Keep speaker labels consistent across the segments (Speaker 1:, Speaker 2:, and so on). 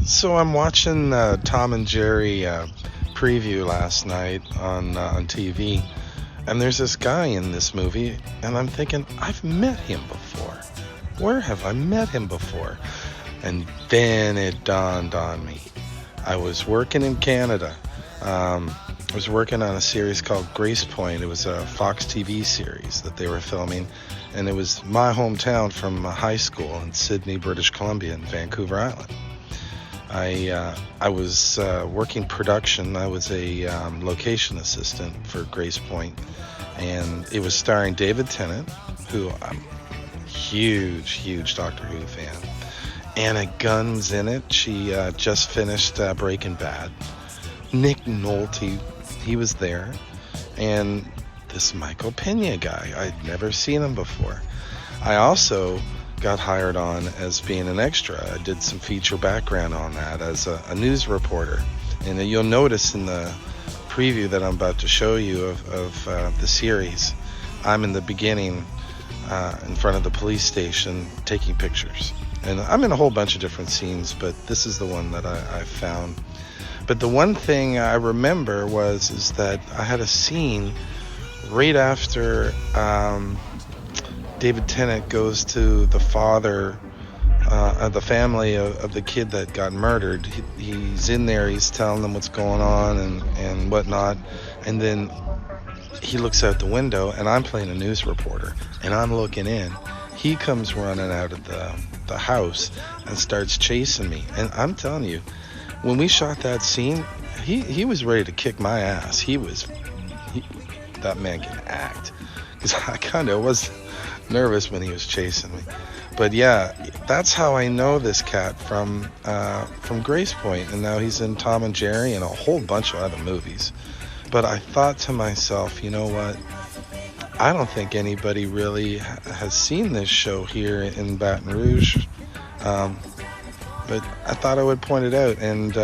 Speaker 1: So I'm watching Tom and Jerry preview last night on TV, and there's this guy in this movie, and I'm thinking, I've met him before. Where have I met him before? And then it dawned on me. I was working in Canada. I was working on a series called Gracepoint. It was a Fox TV series that they were filming, and it was my hometown from high school in Sydney, British Columbia, in Vancouver Island. I was working production. I was a location assistant for Gracepoint, and it was starring David Tennant, who I'm a huge Doctor Who fan. Anna Gunn's in it. She just finished Breaking Bad. Nick Nolte, he was there, and this Michael Pena guy. I'd never seen him before. I also got hired on as being an extra. I did some feature background on that as a news reporter. And you'll notice in the preview that I'm about to show you of the series, I'm in the beginning in front of the police station taking pictures. And I'm in a whole bunch of different scenes, but this is the one that I found. But the one thing I remember is that I had a scene right after David Tennant goes to the father of the family of the kid that got murdered. He's in there, he's telling them what's going on and whatnot, and then he looks out the window, and I'm playing a news reporter, and I'm looking in. He comes running out of the house and starts chasing me, and I'm telling you, when we shot that scene, he was ready to kick my ass. That man can act, because I kind of was nervous when he was chasing me. But yeah, that's how I know this cat from Gracepoint, and now he's in Tom and Jerry and a whole bunch of other movies. But I thought to myself, you know what? I don't think anybody really has seen this show here in Baton Rouge. But I thought I would point it out and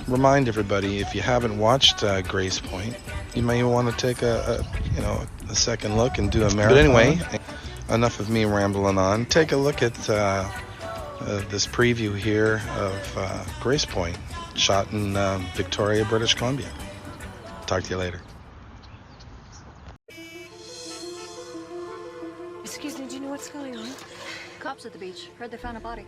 Speaker 1: remind everybody, if you haven't watched Gracepoint, you may want to take a second look and do a marathon. But anyway, enough of me rambling on. Take a look at this preview here of Gracepoint, shot in Victoria, British Columbia. Talk to you later.
Speaker 2: Excuse me, do you know what's going on?
Speaker 3: Cops at the beach. Heard they found a body.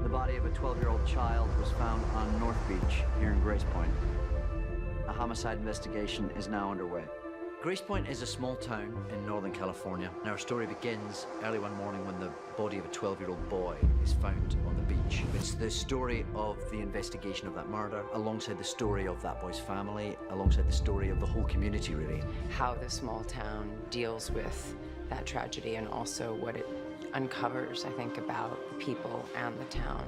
Speaker 4: The body of a 12-year-old child was found on North Beach here in Gracepoint. A homicide investigation is now underway. Gracepoint is a small town in Northern California. Now, our story begins early one morning when the body of a 12-year-old boy is found on the beach. It's the story of the investigation of that murder, alongside the story of that boy's family, alongside the story of the whole community, really.
Speaker 2: How the small town deals with that tragedy, and also what it uncovers, I think, about the people and the town.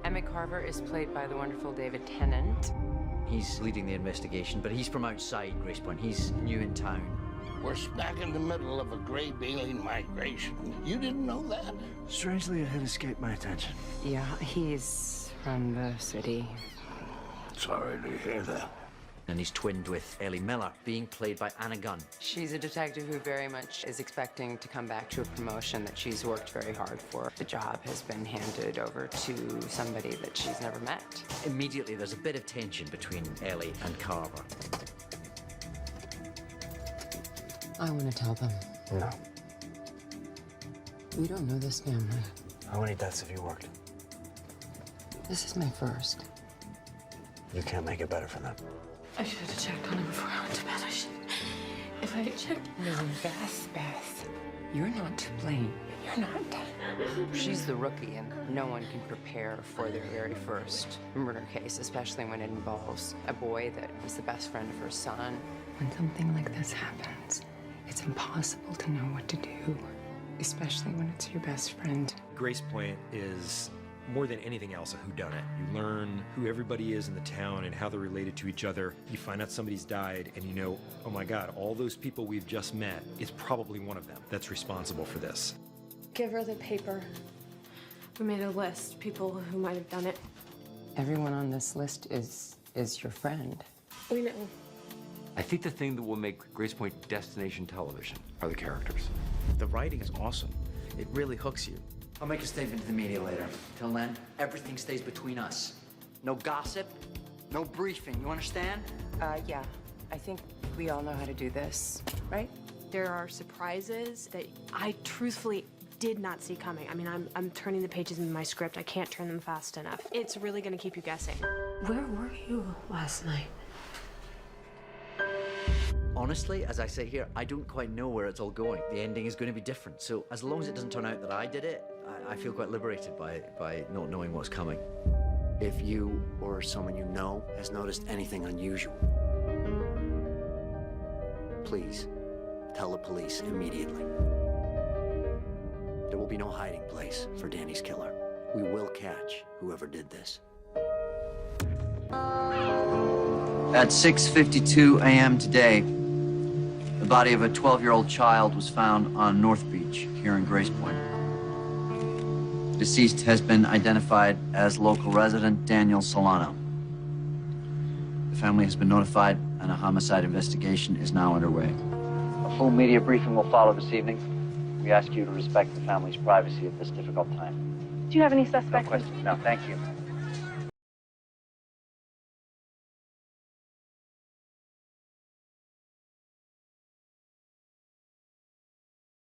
Speaker 2: Emmett Carver is played by the wonderful David Tennant.
Speaker 4: He's leading the investigation, but he's from outside Gracepoint. He's new in town.
Speaker 5: We're smack in the middle of a great alien migration. You didn't know that?
Speaker 6: Strangely, it had escaped my attention.
Speaker 2: Yeah, he's from the city.
Speaker 5: Sorry to hear that.
Speaker 4: And he's twinned with Ellie Miller, being played by Anna Gunn.
Speaker 2: She's a detective who very much is expecting to come back to a promotion that she's worked very hard for. The job has been handed over to somebody that she's never met.
Speaker 4: Immediately, there's a bit of tension between Ellie and Carver.
Speaker 2: I want to tell them.
Speaker 6: No.
Speaker 2: We don't know this family.
Speaker 6: How many deaths have you worked?
Speaker 2: This is my first.
Speaker 6: You can't make it better for them.
Speaker 7: I should have checked on him before I went to bed. If I had checked...
Speaker 2: No, Beth. You're not to blame. You're not. She's the rookie, and no one can prepare for their very first murder case, especially when it involves a boy that was the best friend of her son. When something like this happens, it's impossible to know what to do, especially when it's your best friend.
Speaker 8: Gracepoint is more than anything else a whodunit. You learn who everybody is in the town and how they're related to each other. You find out somebody's died and you know, oh my God, all those people we've just met, it's probably one of them that's responsible for this.
Speaker 7: Give her the paper. We made a list, people who might have done it.
Speaker 2: Everyone on this list is your friend.
Speaker 7: We know.
Speaker 9: I think the thing that will make Gracepoint destination television are the characters.
Speaker 10: The writing is awesome. It really hooks you.
Speaker 4: I'll make a statement to the media later. Till then, everything stays between us. No gossip, no briefing, you understand?
Speaker 2: Yeah. I think we all know how to do this, right?
Speaker 7: There are surprises that I truthfully did not see coming. I mean, I'm turning the pages in my script. I can't turn them fast enough. It's really gonna keep you guessing. Where were you last night?
Speaker 4: Honestly, as I say here, I don't quite know where it's all going. The ending is going to be different. So as long as it doesn't turn out that I did it, I feel quite liberated by not knowing what's coming.
Speaker 6: If you or someone you know has noticed anything unusual, please tell the police immediately. There will be no hiding place for Danny's killer. We will catch whoever did this.
Speaker 4: At 6:52 a.m. today, the body of a 12-year-old child was found on North Beach here in Gracepoint. The deceased has been identified as local resident Daniel Solano. The family has been notified and a homicide investigation is now underway. A full media briefing will follow this evening. We ask you to respect the family's privacy at this difficult time.
Speaker 7: Do you have any suspects?
Speaker 4: No questions. No, thank you.